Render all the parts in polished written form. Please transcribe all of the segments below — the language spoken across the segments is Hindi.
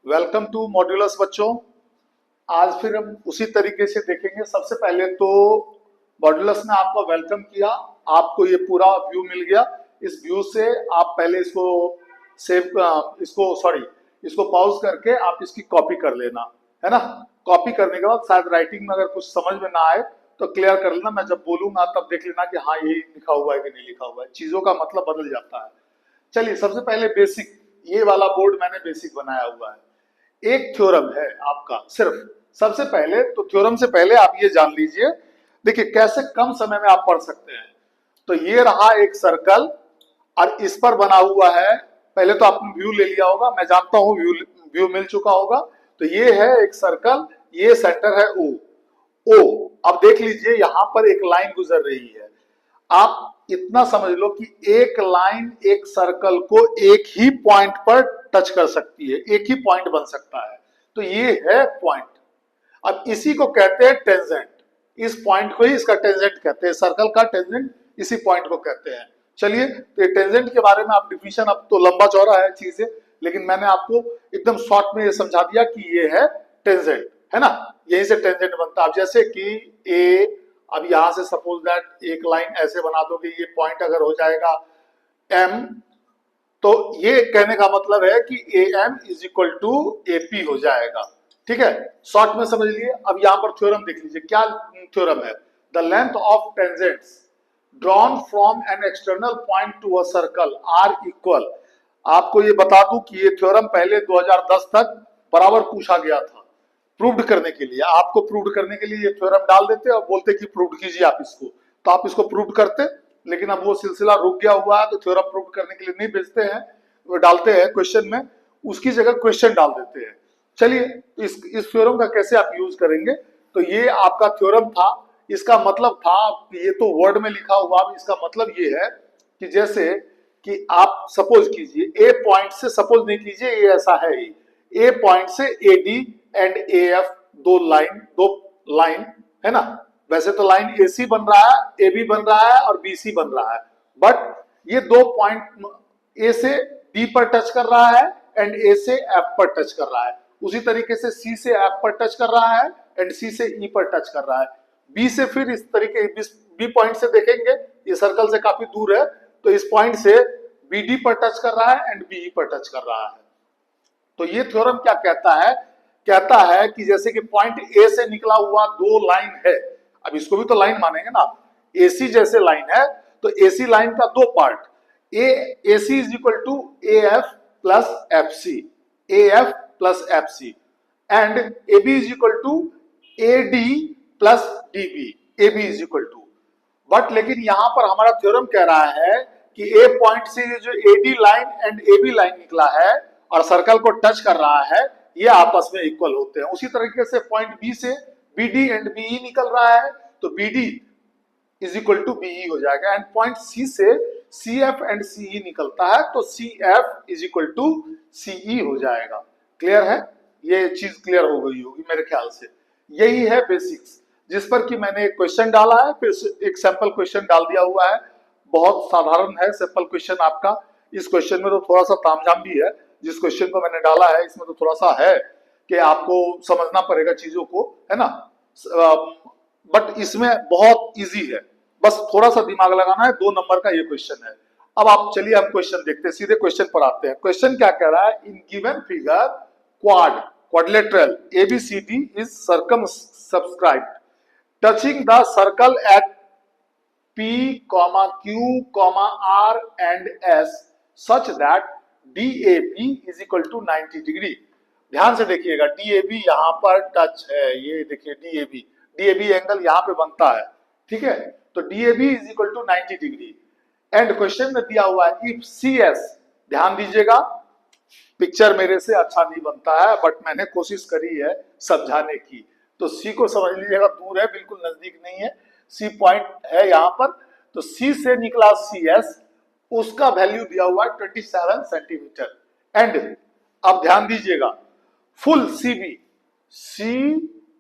वेलकम टू मॉड्यूलस बच्चों। आज फिर हम उसी तरीके से देखेंगे। सबसे पहले तो मॉड्यूलस ने आपको वेलकम किया, आपको ये पूरा व्यू मिल गया। इस व्यू से आप पहले इसको इसको पॉज करके आप इसकी कॉपी कर लेना, है ना। कॉपी करने के बाद शायद राइटिंग में अगर कुछ समझ में ना आए तो क्लियर कर लेना। मैं जब बोलूंगा तब देख लेना कि हाँ यही लिखा हुआ है कि नहीं लिखा हुआ है, चीजों का मतलब बदल जाता है। चलिए सबसे पहले बेसिक, ये वाला बोर्ड मैंने बेसिक बनाया हुआ है। एक थ्योरम है आपका सिर्फ। सबसे पहले तो थ्योरम से पहले आप ये जान लीजिए, देखिए कैसे कम समय में आप पढ़ सकते हैं। तो ये रहा एक सर्कल और इस पर बना हुआ है, पहले तो आपने व्यू ले लिया होगा, मैं जानता हूं व्यू व्यू मिल चुका होगा। तो ये है एक सर्कल, ये सेंटर है ओ। ओ अब देख लीजिए यहां पर एक लाइन गुजर रही है। आप इतना समझ लो कि एक लाइन एक सर्कल को एक ही पॉइंट पर टच कर सकती है, एक ही पॉइंट बन सकता है। तो ये है पॉइंट। अब इसी को कहते हैं टेंजेंट। इस पॉइंट को ही इसका टेंजेंट कहते हैं, सर्कल का टेंजेंट इसी पॉइंट को कहते हैं। चलिए तो ये टेंजेंट के बारे में आप डिफिनेशन, अब तो लंबा चौड़ा है चीजें, लेकिन मैंने आपको एकदम शॉर्ट में ये समझा दिया कि ये है टेंजेंट, है ना। यहीं से टेंजेंट बनता है। अब जैसे कि ए, अब यहां से सपोज दैट एक लाइन ऐसे बना दो कि ये पॉइंट अगर हो जाएगा एम, तो ये कहने का मतलब है कि A M is equal to A P हो जाएगा। ठीक है, शॉर्ट में समझ लिए। अब यहां पर थ्योरम देख लीजिए, क्या थ्योरम है। The length of tangents drawn from an external point to a circle are equal. आपको ये बता दूं कि ये थ्योरम पहले 2010 तक बराबर पूछा गया था प्रूव्ड करने के लिए। आपको प्रूव्ड करने के लिए ये थ्योरम डाल देते और बोलते कि प्रूव्ड कीजिए आप इसको, तो आप इसको प्रूव्ड करते। लेकिन अब वो सिलसिला रुक गया हुआ है, तो थ्योरम प्रूव करने के लिए नहीं भेजते हैं, वो डालते हैं क्वेश्चन में, उसकी जगह क्वेश्चन डाल देते हैं। चलिए तो इस थ्योरम का कैसे आप यूज करेंगे। तो ये आपका थ्योरम था, इसका मतलब था, ये तो वर्ड में लिखा हुआ, इसका मतलब ये है कि जैसे कि आप सपोज कीजिए ए पॉइंट से, सपोज नहीं कीजिए ये ऐसा है, ए पॉइंट से A D and A F दो लाइन है ना। वैसे तो लाइन ए सी बन रहा है, ए बी बन रहा है और बी सी बन रहा है, बट ये दो पॉइंट ए से डी पर टच कर रहा है एंड ए से एफ पर टच कर रहा है। उसी तरीके से सी से एफ पर टच कर रहा है एंड सी से ई पर टच कर रहा है। बी से फिर इस तरीके बी पॉइंट से देखेंगे, ये सर्कल से काफी दूर है, तो इस पॉइंट से बी डी पर टच कर रहा है एंड बी ई पर टच कर रहा है। तो ये थ्योरम क्या कहता है, कहता है कि जैसे कि पॉइंट ए से निकला हुआ दो लाइन है, अब इसको भी तो लाइन मानेंगे ना आप, एसी जैसे लाइन है, तो एसी लाइन का दो part, A C is equal to A F plus F C, A F plus F C, and A B is equal to A D plus D B, A B is equal to. But लेकिन यहां पर हमारा थ्योरम कह रहा है कि ए पॉइंट से जो A D line and A B line निकला है और सर्कल को टच कर रहा है, ये आपस में इक्वल होते हैं। उसी तरीके से पॉइंट बी से बी डी एंड बीई निकल रहा है, तो B D is equal to BE हो जाएगा। एंड पॉइंट सी से सी एफ एंड सीई निकलता है, तो C F is equal to CE हो जाएगा। क्लियर है, ये चीज क्लियर हो गई होगी मेरे ख्याल से। यही है बेसिक्स, जिस पर कि मैंने एक क्वेश्चन डाला है, फिर एक सैंपल क्वेश्चन डाल दिया हुआ है। बहुत साधारण है सैंपल क्वेश्चन आपका। इस क्वेश्चन में तो थोड़ा सा तामझाम भी है, जिस क्वेश्चन को मैंने डाला है इसमें तो थोड़ा सा है कि आपको समझना पड़ेगा चीजों को, है ना। बट इसमें बहुत इजी है, बस थोड़ा सा दिमाग लगाना है। 2 नंबर का ये क्वेश्चन है। अब आप चलिए हम क्वेश्चन देखते हैं, सीधे क्वेश्चन पर आते हैं। क्वेश्चन क्या कह रहा है, in given figure quadrilateral ABCD is circumscribed touching the circle at P, Q, R and S such that DAB is equal to 90 degree. ध्यान से देखिएगा, DAB यहाँ पर टच है, ये देखिए DAB एंगल यहाँ पे बनता है, ठीक है। तो DAB is equal to 90 degree. And question में दिया हुआ है इफ CS, ध्यान दीजिएगा, पिक्चर मेरे से अच्छा नहीं बनता है बट मैंने कोशिश करी है समझाने की। तो सी को समझ लीजिएगा, दूर है, बिल्कुल नजदीक नहीं है। सी पॉइंट है यहाँ पर, तो सी से निकला सी एस, उसका वैल्यू दिया हुआ है 27 सेंटीमीटर। एंड अब ध्यान दीजिएगा, full C B, C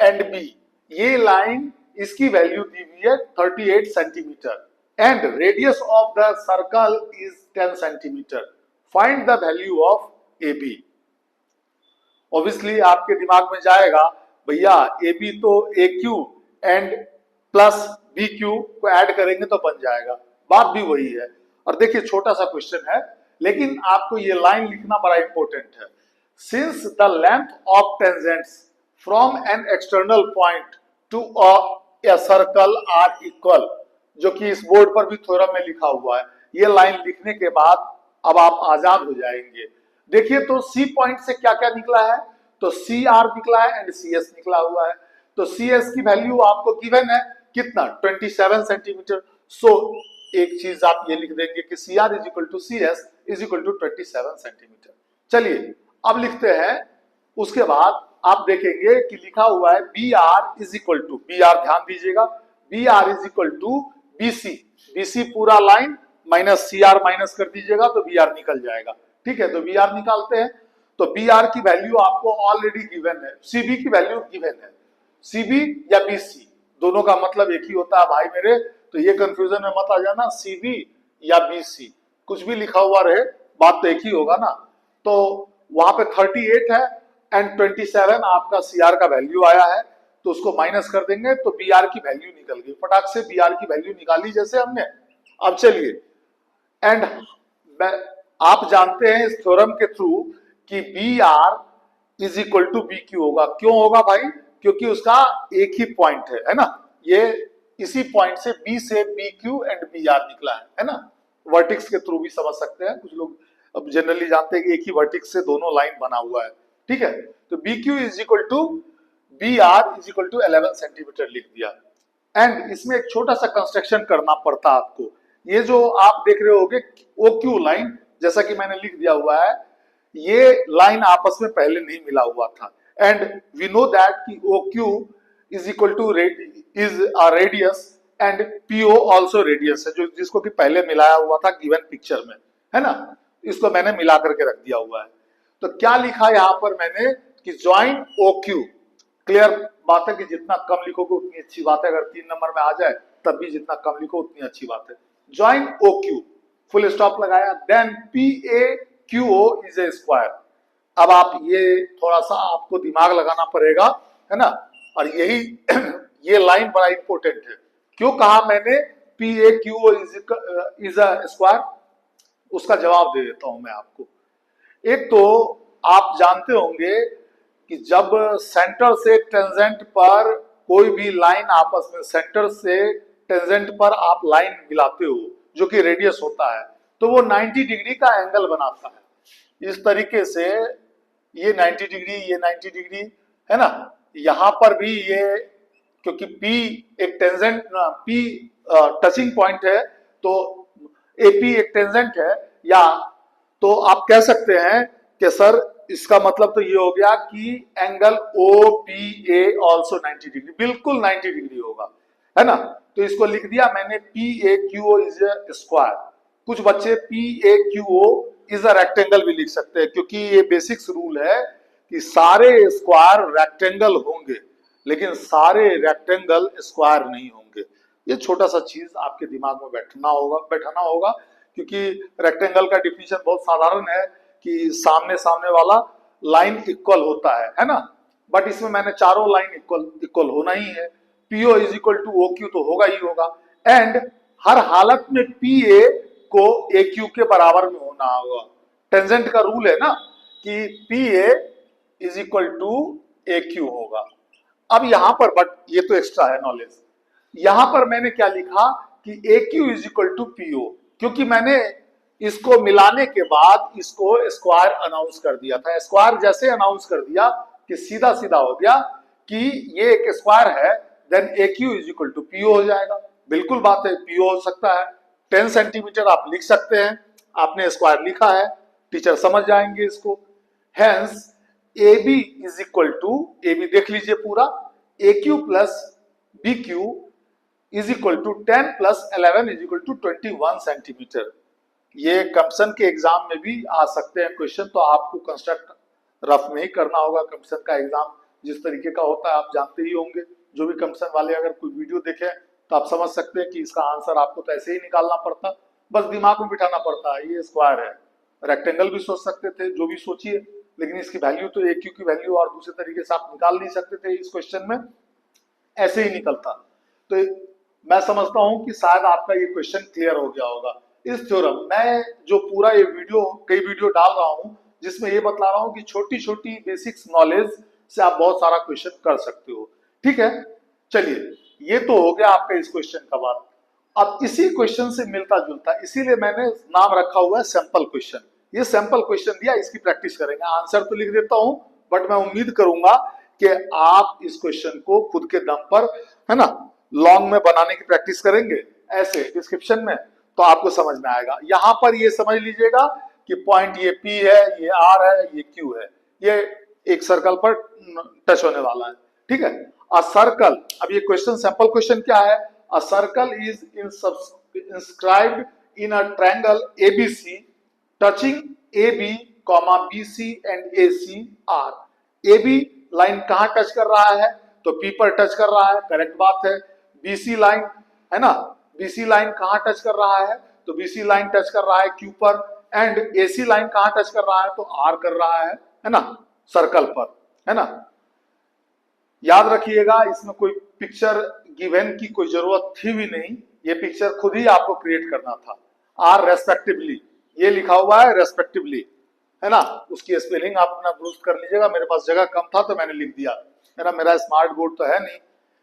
and B, ये लाइन इसकी वैल्यू दी हुई है 38 centimetre and radius of the circle is 10 centimetre. Find the value of AB। Obviously आपके दिमाग में जाएगा भैया ए बी तो A Q and plus B Q को ऐड करेंगे तो बन जाएगा, बात भी वही है। और देखिए छोटा सा क्वेश्चन है लेकिन आपको ये लाइन लिखना बड़ा इंपॉर्टेंट है। Since the length of tangents from an external point to a circle are equal, जो कि इस बोर्ड पर भी थ्योरम में लिखा हुआ है। ये लाइन लिखने के बाद अब आप आजाद हो जाएंगे। देखिए तो सी पॉइंट से क्या क्या निकला है, तो सी आर निकला है एंड सी एस निकला हुआ है। तो सी एस की वैल्यू आपको गिवन है कितना, 27 सेंटीमीटर। सो एक चीज आप ये लिख देंगे कि C R is equal to C S is equal to 27 centimetre. चलिए अब लिखते हैं। उसके बाद आप देखेंगे कि लिखा हुआ है B R is equal to, B R ध्यान दीजिएगा, B R is equal to B C, B C पूरा line minus C R minus कर दीजिएगा तो बी आर निकल जाएगा। ठीक है, तो बी आर निकालते हैं। तो बी आर की वैल्यू आपको ऑलरेडी गिवन है, सीबी की वैल्यू गिवन है। सीबी या बी सी दोनों का मतलब एक ही होता है भाई मेरे, तो ये कंफ्यूजन में मत आ जाना, सीबी या बी सी कुछ भी लिखा हुआ रहे बात तो एक ही होगा ना। तो वहां पे 38 है एंड 27 आपका सी आर का वैल्यू आया है, तो उसको माइनस कर देंगे तो बी आर की वैल्यू निकल गई। फटाक से बी आर की वैल्यू निकाली जैसे हमने। अब चलिए एंड आप जानते हैं इस थ्योरम के थ्रू कि B R is equal to B Q होगा। क्यों होगा भाई, क्योंकि उसका एक ही पॉइंट है ना, ये इसी पॉइंट से बी से B Q and B R निकला है ना। वर्टिक्स के थ्रू भी समझ सकते हैं, कुछ लोग अब जनरली जानते हैं कि एक ही वर्टिक्स से दोनों लाइन बना हुआ है। ठीक है, तो B Q is equal to B R is equal to 11 centimetre लिख दिया। एंड इसमें एक छोटा सा कंस्ट्रक्शन करना पड़ता आपको। ये जो आप देख रहे होगे ओ क्यू लाइन, जैसा कि मैंने लिख दिया हुआ है, ये लाइन आपस में पहले नहीं मिला हुआ था। एंड वी नो दैट कि O Q is equal to is a radius and PO also radius है, जो जिसको कि पहले मिलाया हुआ था गिवन पिक्चर में, है ना। इसको मैंने मिला करके रख दिया हुआ है। तो क्या लिखा यहां पर मैंने कि ज्वाइन ओ क्यू। क्लियर बात है कि जितना कम लिखोगे उतनी अच्छी बात है, अगर 3 नंबर में आ जाए तब भी जितना कम लिखो उतनी अच्छी बात है। Join O Q, full stop लगाया, then P A Q O is a square. अब आप ये थोड़ा सा आपको दिमाग लगाना पड़ेगा, है ना। और यही ये लाइन बड़ा इंपॉर्टेंट है। क्यों कहा मैंने P A Q O is a square, उसका जवाब दे देता हूं मैं आपको। एक तो आप जानते होंगे कि जब सेंटर से टेंजेंट पर कोई भी लाइन आपस में, सेंटर से टेंजेंट पर आप लाइन मिलाते हो जो कि रेडियस होता है, तो वो 90 डिग्री का एंगल बनाता है। इस तरीके से ये 90 डिग्री, ये 90 डिग्री, है ना। यहां पर भी ये, क्योंकि P एक टेंजेंट, P टचिंग पॉइंट है, तो AP एक टेंजेंट है, या तो आप कह सकते हैं कि सर इसका मतलब तो ये हो गया कि एंगल OPA आल्सो 90 डिग्री, बिल्कुल 90 डिग्री होगा, है ना। तो इसको लिख दिया मैंने PAQO इज अ स्क्वायर। कुछ बच्चे PAQO इज अ रेक्टेंगल भी लिख सकते हैं, क्योंकि ये बेसिक्स रूल है कि सारे स्क्वायर रेक्टेंगल होंगे लेकिन सारे रेक्टेंगल स्क्वायर नहीं होंगे। ये छोटा सा चीज आपके दिमाग में बैठाना होगा, क्योंकि रेक्टेंगल का डिफिनीशन बहुत साधारण है कि सामने सामने वाला लाइन इक्वल होता है ना। बट इसमें मैंने चारों लाइन इक्वल होना ही है। PO is equal to O Q तो होगा ही होगा, एंड हर हालत में पी ए को ए क्यू के बराबर में होना होगा। टेंजेंट का रूल है ना कि P A is equal to A Q होगा। अब यहां पर, बट ये तो एक्स्ट्रा है नॉलेज, यहां पर मैंने क्या लिखा कि A Q is equal to PO, क्योंकि मैंने इसको मिलाने के बाद इसको स्क्वायर अनाउंस कर दिया था। स्क्वायर जैसे अनाउंस कर दिया कि सीधा सीधा हो गया कि ये एक स्क्वायर है, then A Q is equal to PO हो जाएगा। बिल्कुल बात है, पीओ हो सकता है। 10 सेंटीमीटर आप लिख सकते हैं, आपने स्क्वायर लिखा है, टीचर समझ जाएंगे इसको। Hence A B is equal to, A B देख लीजिए पूरा, A Q plus B Q is equal to 10 plus 11 is equal to 21 centimetre. ये कंप्शन के एग्जाम में भी आ सकते हैं क्वेश्चन, तो आपको कंस्ट्रक्ट रफ में ही करना होगा। कंप्शन का एग्जाम जिस तरीके का होता है आप जानते ही होंगे। जो भी कंप्शन वाले अगर कोई वीडियो देखे तो आप समझ सकते हैं कि इसका आंसर आपको तो ऐसे ही निकालना पड़ता, बस दिमाग में बिठाना पड़ता है। ये स्क्वायर है, रेक्टेंगल भी सोच सकते थे, जो भी सोचिए, लेकिन इसकी वैल्यू तो ए क्यू की वैल्यू और दूसरे तरीके से आप निकाल नहीं सकते थे इस क्वेश्चन में, ऐसे ही निकलता। तो मैं समझता हूं कि शायद आपका ये क्वेश्चन क्लियर हो गया होगा। इस थ्योरम मैं जो पूरा ये वीडियो कई वीडियो डाल रहा हूं जिसमें ये बतला रहा हूं कि छोटी छोटी बेसिक्स नॉलेज से आप बहुत सारा क्वेश्चन कर सकते हो। ठीक है, चलिए ये तो हो गया आपका इस क्वेश्चन का बात। अब इसी क्वेश्चन से मिलता जुलता, इसीलिए मैंने नाम रखा हुआ है सैंपल क्वेश्चन। ये सैंपल क्वेश्चन दिया, इसकी प्रैक्टिस करेंगे। आंसर तो लिख देता हूं, बट मैं उम्मीद करूंगा कि आप इस क्वेश्चन को खुद के दम पर, है ना, लॉन्ग में बनाने की प्रैक्टिस करेंगे ऐसे डिस्क्रिप्शन में, तो आपको समझ में आएगा। यहां पर ये समझ लीजिएगा कि पॉइंट ये P है, ये R है, ये Q है, ये एक सर्कल पर टच होने वाला है। ठीक है, अ सर्कल, अब ये क्वेश्चन सैंपल क्वेश्चन क्या है? A circle is inscribed in a triangle ABC touching AB, BC and AC R। AB line कहां टच कर रहा है? तो P पर टच कर रहा है, करेक्ट बात है। BC लाइन, है ना, BC लाइन कहां टच कर रहा है? तो BC लाइन टच कर रहा है Q पर। एंड AC लाइन कहां टच कर रहा है? तो R कर रहा है ना, सर्कल पर, है ना। याद रखिएगा, इसमें कोई पिक्चर गिवन की कोई जरूरत थी भी नहीं, ये पिक्चर खुद ही आपको क्रिएट करना था। आर रेस्पेक्टिवली, ये लिखा हुआ है रेस्पेक्टिवली, है ना, उसकी स्पेलिंग आप अपना दुरुस्त कर लीजिएगा। मेरे पास जगह कम था तो मैंने लिख दिया, है ना, मेरा स्मार्ट बोर्ड तो है नहीं,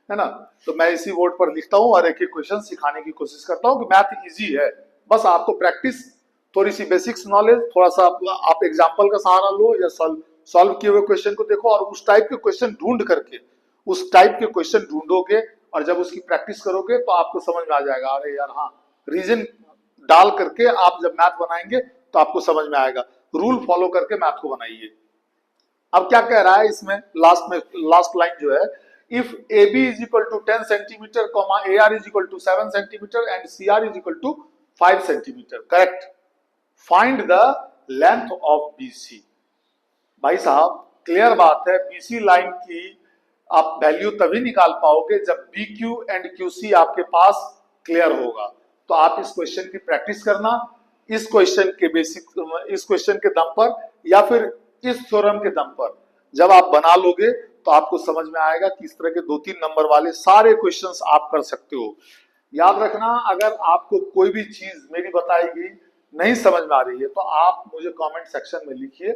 है ना, तो मैं इसी बोर्ड पर लिखता हूँ और एक एक क्वेश्चन सिखाने की कोशिश करता हूँ कि मैथ इजी है, बस आपको प्रैक्टिस, थोड़ी सी बेसिक्स नॉलेज, थोड़ा सा आप एग्जाम्पल का सहारा लो या सॉल्व किए हुए क्वेश्चन को देखो और उस टाइप के क्वेश्चन ढूंढ करके, उस टाइप के क्वेश्चन ढूंढोगे और जब उसकी प्रैक्टिस करोगे तो आपको समझ में आ जाएगा, अरे यार हाँ, रीजन डाल करके आप जब मैथ बनाएंगे तो आपको समझ में आएगा। रूल फॉलो करके मैथ को बनाइए। अब क्या कह रहा है इसमें, लास्ट लाइन जो है, if AB is equal to 10 centimetre, AR is equal to 7 centimetre and CR is equal to 5 centimetre, correct, find the length of BC। भाई साहब क्लियर बात है, BC लाइन की आप वैल्यू तभी निकाल पाओगे जब BQ एंड QC आपके पास क्लियर होगा। तो आप इस क्वेश्चन की प्रैक्टिस करना, इस क्वेश्चन के इस क्वेश्चन के दम पर या फिर इस थ्योरम के दम पर जब आप बना लोगे तो आपको समझ में आएगा कि इस तरह के 2-3 नंबर वाले सारे क्वेश्चंस आप कर सकते हो। याद रखना, अगर आपको कोई भी चीज मेरी बताई गई नहीं समझ में आ रही है तो आप मुझे कमेंट सेक्शन में लिखिए,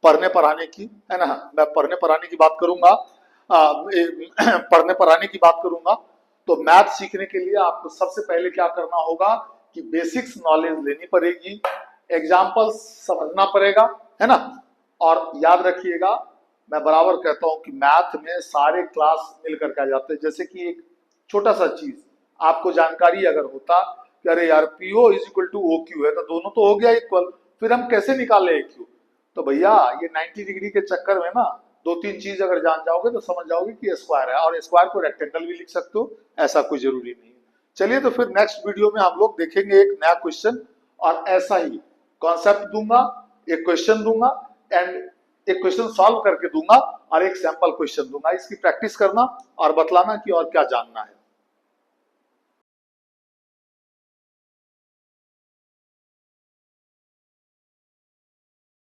पढ़ने पढ़ाने की, है ना, मैं पढ़ने पढ़ाने की बात करूंगा, पढ़ने पढ़ाने की बात करूंगा। तो मैथ सीखने के लिए आपको सबसे पहले क्या करना होगा कि बेसिक्स नॉलेज लेनी पड़ेगी, एग्जाम्पल समझना पड़ेगा, है ना। और याद रखिएगा, मैं बराबर कहता हूं कि मैथ में सारे क्लास मिलकर के आ जाते हैं। जैसे कि एक छोटा सा चीज आपको जानकारी अगर होता कि अरे यार PO is equal to OQ है, तो दोनों तो हो गया इक्वल, फिर हम कैसे निकाले AQ? तो भैया ये 90 डिग्री के चक्कर में ना 2-3 चीज अगर जान जाओगे तो समझ जाओगे कि स्क्वायर है, और स्क्वायर को रेक्टेंगल भी लिख सकते हो, ऐसा कोई जरूरी नहीं है। चलिए तो फिर नेक्स्ट वीडियो में हम लोग देखेंगे एक नया क्वेश्चन, और ऐसा ही कॉन्सेप्ट दूंगा, एक क्वेश्चन दूंगा एंड एक क्वेश्चन सॉल्व करके दूंगा और एक सैंपल क्वेश्चन दूंगा। इसकी प्रैक्टिस करना और बतलाना कि और क्या जानना है।